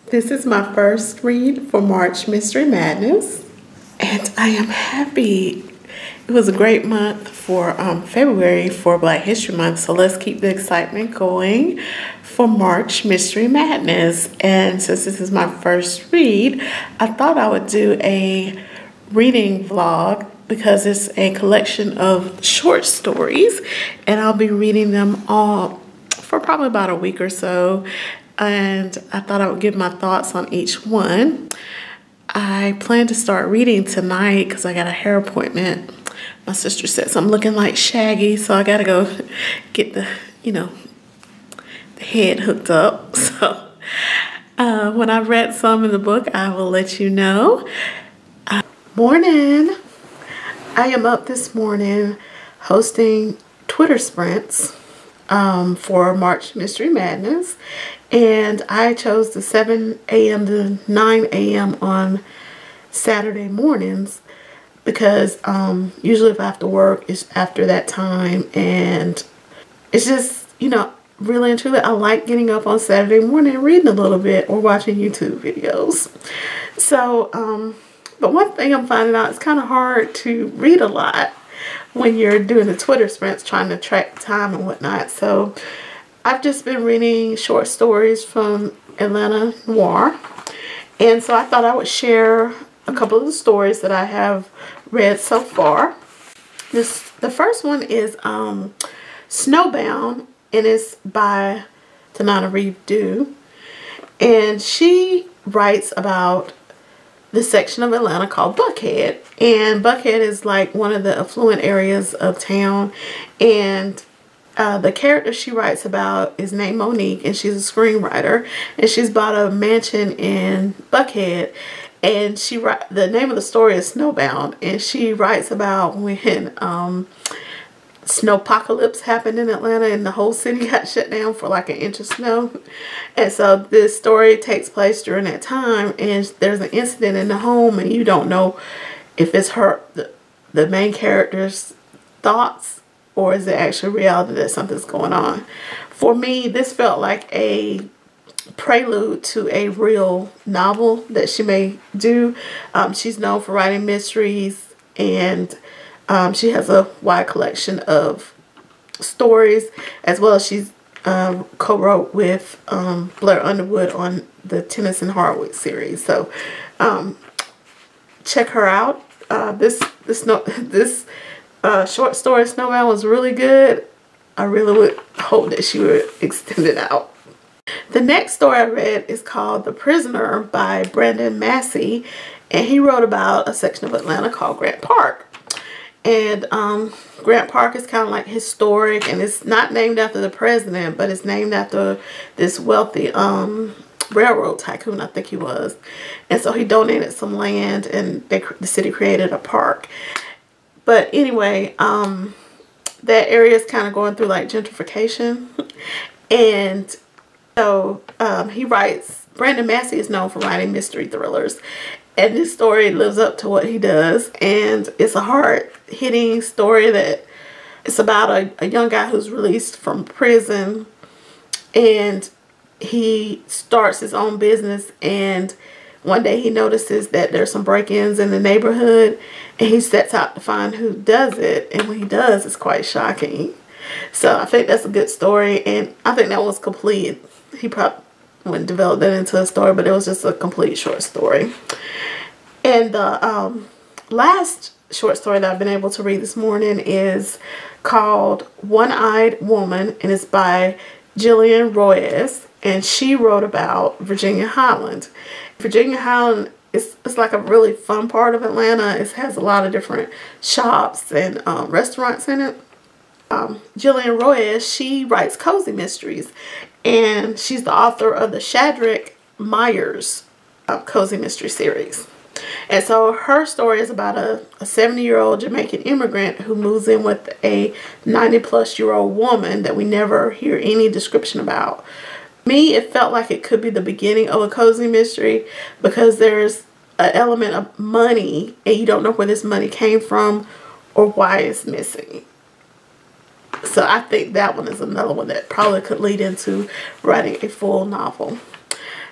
This is my first read for March Mystery Madness, and I am happy. It was a great month for February for Black History Month, so let's keep the excitement going for March Mystery Madness. And since this is my first read, I thought I would do a reading vlog because it's a collection of short stories, and I'll be reading them all for probably about a week or so. And I thought I would give my thoughts on each one. I plan to start reading tonight because I got a hair appointment. My sister says I'm looking like Shaggy, so I gotta go get the head hooked up. So when I've read some in the book, I will let you know. Morning. I am up this morning hosting Twitter sprints for March Mystery Madness, and I chose the 7 a.m. to 9 a.m. on Saturday mornings because usually if I have to work, it's after that time, and it's just, really and truly, I like getting up on Saturday morning and reading a little bit or watching YouTube videos. So, but one thing I'm finding out, it's kind of hard to read a lot when you're doing the Twitter sprints, trying to track time and whatnot. So I've just been reading short stories from Atlanta Noir. And so I thought I would share a couple of the stories that I have read so far. The first one is Snowbound, and it's by Tananarive Due. And she writes about the section of Atlanta called Buckhead, and Buckhead is like one of the affluent areas of town, and the character she writes about is named Monique, and she's a screenwriter, and she's bought a mansion in Buckhead, and the name of the story is Snowbound, and she writes about when snowpocalypse happened in Atlanta and the whole city got shut down for like an inch of snow. And so this story takes place during that time, and there's an incident in the home, and you don't know if it's the main character's thoughts or is it actually reality that something's going on. For me, this felt like a prelude to a real novel that she may do. She's known for writing mysteries, and she has a wide collection of stories, as well as she's co-wrote with Blair Underwood on the Tennyson Hardwick series. So check her out. This short story Snowbound was really good. I really would hope that she would extend it out. The next story I read is called The Prisoner by Massey, and he wrote about a section of Atlanta called Grant Park. And Grant Park is kind of like historic, and it's not named after the president, but it's named after this wealthy railroad tycoon, I think he was. And so he donated some land, and the city created a park. But anyway, that area is kind of going through like gentrification. And so he writes, Massey is known for writing mystery thrillers. And this story lives up to what he does, and it's a hard-hitting story that it's about a young guy who's released from prison, and he starts his own business, and one day he notices that there's some break-ins in the neighborhood, and he sets out to find who does it, and when he does, it's quite shocking. So I think that's a good story, and I think that was complete. He probably wouldn't develop that into a story, but it was just a complete short story. And the last short story that I've been able to read this morning is called One-Eyed Woman, and it's by Gillian Royes, and she wrote about Virginia Highland. Virginia Highland is like a really fun part of Atlanta. It has a lot of different shops and restaurants in it. Gillian Royes, she writes cozy mysteries, and she's the author of the Shadrach Myers cozy mystery series. And so her story is about a 70-year-old Jamaican immigrant who moves in with a 90-plus-year-old woman that we never hear any description about. Me, it felt like it could be the beginning of a cozy mystery because there's an element of money, and you don't know where this money came from or why it's missing. So I think that one is another one that probably could lead into writing a full novel.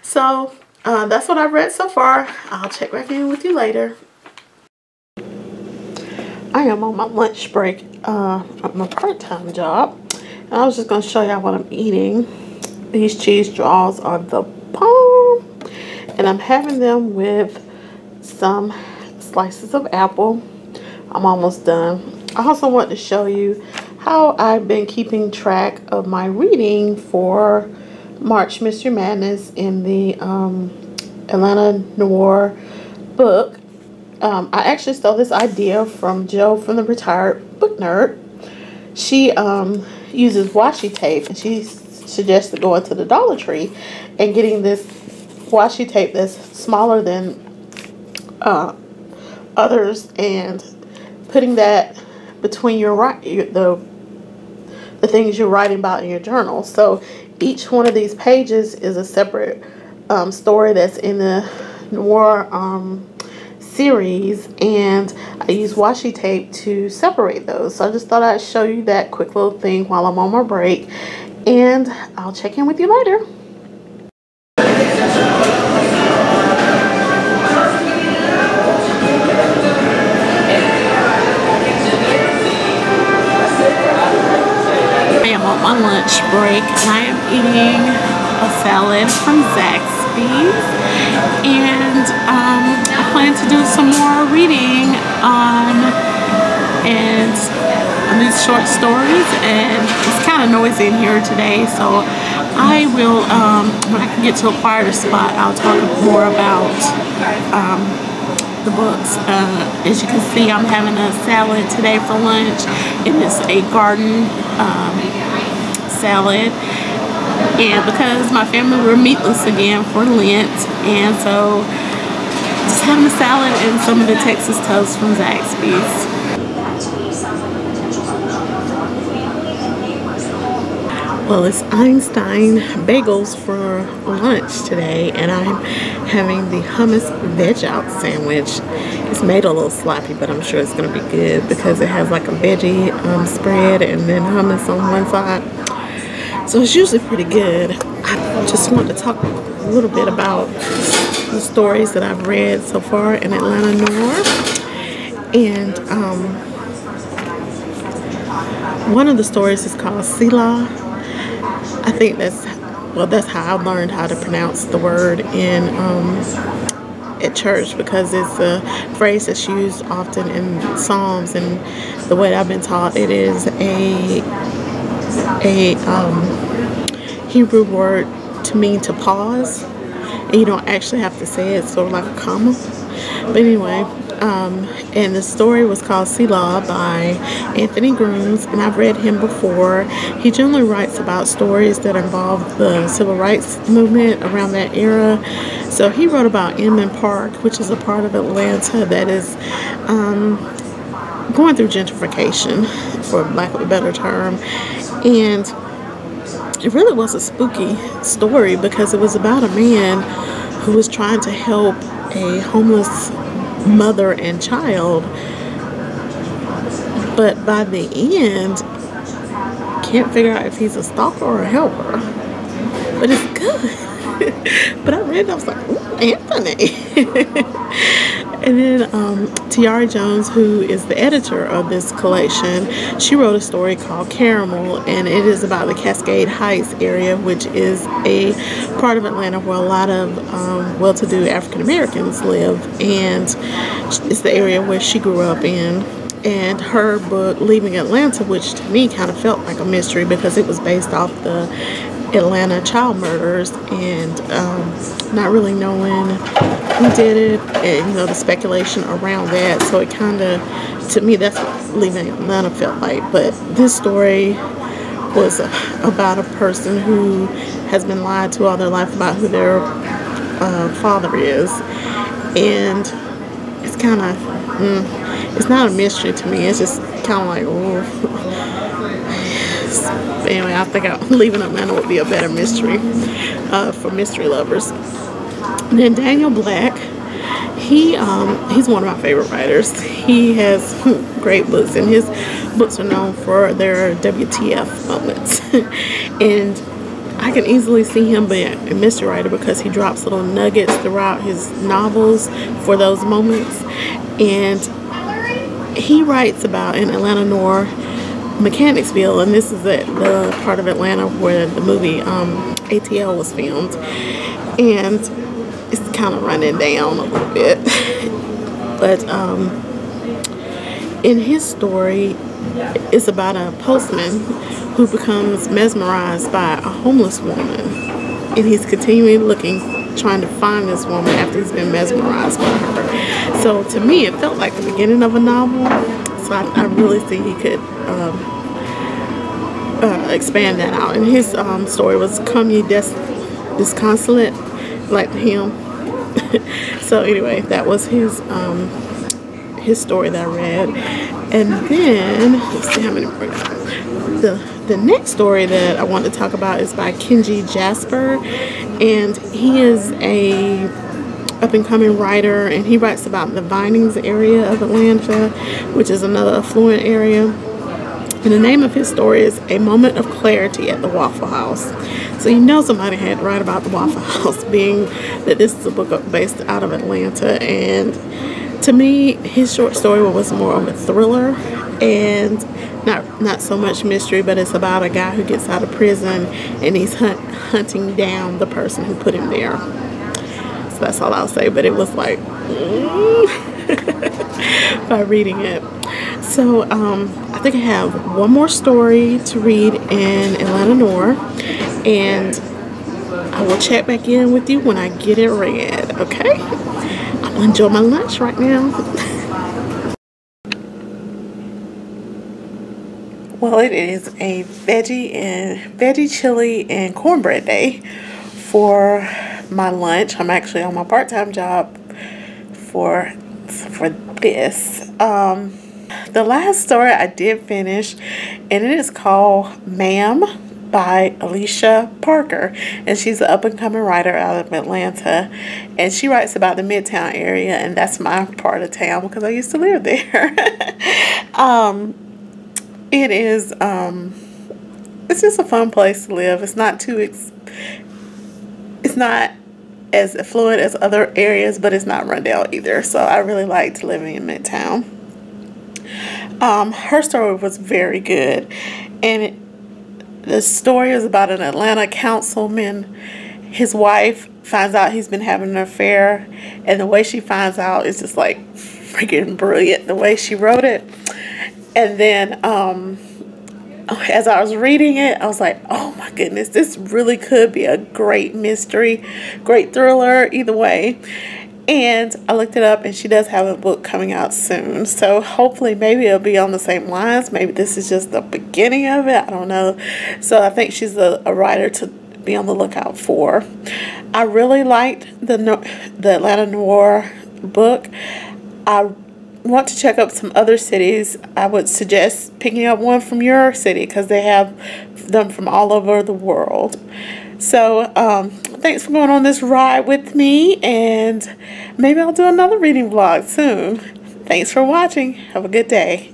So that's what I've read so far. I'll check back in with you later. I am on my lunch break at my part-time job. And I was just going to show y'all what I'm eating. These cheese straws are the bomb. And I'm having them with some slices of apple. I'm almost done. I also want to show you how I've been keeping track of my reading for March Mystery Madness in the Atlanta Noir book. I actually stole this idea from Joe from the Retired Book Nerd. She uses washi tape, and she suggested going to the Dollar Tree and getting this washi tape that's smaller than others and putting that between the things you're writing about in your journal. So each one of these pages is a separate story that's in the Noir series, and I use washi tape to separate those. So I just thought I'd show you that quick little thing while I'm on my break, and I'll check in with you later. I am on my lunch break and I am eating a salad from Zaxby's, and I plan to do some more reading on these short stories, and it's kind of noisy in here today, so I will, when I can get to a quieter spot, I'll talk more about the books. As you can see, I'm having a salad today for lunch. It is a garden salad, and because my family were meatless again for Lent, and so just having a salad and some of the Texas toast from Zaxby's. Well, it's Einstein bagels for lunch today, and I'm having the hummus veg out sandwich. It's made a little sloppy, but I'm sure it's going to be good because it has like a veggie spread and then hummus on one side. So it's usually pretty good. I just wanted to talk a little bit about the stories that I've read so far in Atlanta Noir. And one of the stories is called Sila. I think that's how I learned how to pronounce the word in at church, because it's a phrase that's used often in Psalms, and the way I've been taught, it is a Hebrew word to mean to pause, and you don't actually have to say it, sort of like a comma. But anyway, and the story was called Selah by Anthony Grooms, and I've read him before. He generally writes about stories that involve the civil rights movement around that era. So he wrote about Inman Park, which is a part of Atlanta that is going through gentrification, for lack of a better term. And it really was a spooky story because it was about a man who was trying to help a homeless mother and child, but by the end can't figure out if he's a stalker or a helper. But it's good. But I read it, I was like, ooh, Anthony. And then Tayari Jones, who is the editor of this collection, she wrote a story called Caramel, and it is about the Cascade Heights area, which is a part of Atlanta where a lot of well-to-do African Americans live, and it's the area where she grew up in. And her book, Leaving Atlanta, which to me kind of felt like a mystery because it was based off the Atlanta child murders, and not really knowing who did it, and you know, the speculation around that. So it kind of, to me, that's what Leaving Atlanta felt like. But this story was about a person who has been lied to all their life about who their father is, and it's kind of it's not a mystery to me. It's just kind of like, oh. Anyway, I think Leaving Atlanta would be a better mystery for mystery lovers. And then Daniel Black, he's one of my favorite writers. He has great books, and his books are known for their WTF moments. And I can easily see him being a mystery writer because he drops little nuggets throughout his novels for those moments. And he writes about in Atlanta Noir, Mechanicsville, and this is the part of Atlanta where the movie ATL was filmed, and it's kind of running down a little bit. But in his story, it's about a postman who becomes mesmerized by a homeless woman, and he's continually trying to find this woman after he's been mesmerized by her. So to me, it felt like the beginning of a novel. So I really think he could expand that out. And his story was Come Ye Disconsolate, like him. So anyway, that was his story that I read. And then let's see how many more. The next story that I want to talk about is by Kenji Jasper, and he is a up-and-coming writer, and he writes about the Vinings area of Atlanta, which is another affluent area. And the name of his story is A Moment of Clarity at the Waffle House. So you know somebody had to write about the Waffle House, being that this is a book based out of Atlanta. And to me, his short story was more of a thriller, and not so much mystery, but it's about a guy who gets out of prison and he's hunting down the person who put him there. So that's all I'll say, but it was like by reading it. So I think I have one more story to read in Atlanta Noir, and I will check back in with you when I get it read, okay? I'm gonna enjoy my lunch right now. Well, it is a veggie chili and cornbread day for my lunch. I'm actually on my part-time job for this. The last story I did finish, and it is called Ma'am by Alesia Parker, and she's an up-and-coming writer out of Atlanta, and she writes about the Midtown area, and that's my part of town because I used to live there. It is it's just a fun place to live. It's not it's not as affluent as other areas, but it's not run down either. So I really liked living in Midtown. Her story was very good, and the story is about an Atlanta councilman. His wife finds out he's been having an affair, and the way she finds out is just like freaking brilliant, the way she wrote it. And then as I was reading it, I was like, oh my goodness, this really could be a great mystery, great thriller, either way. And I looked it up, and she does have a book coming out soon. So hopefully maybe it'll be on the same lines. Maybe this is just the beginning of it. I don't know. So I think she's a writer to be on the lookout for. I really liked the Atlanta Noir book. I want to check out some other cities. I would suggest picking up one from your city because they have them from all over the world. So thanks for going on this ride with me, and maybe I'll do another reading vlog soon. Thanks for watching. Have a good day.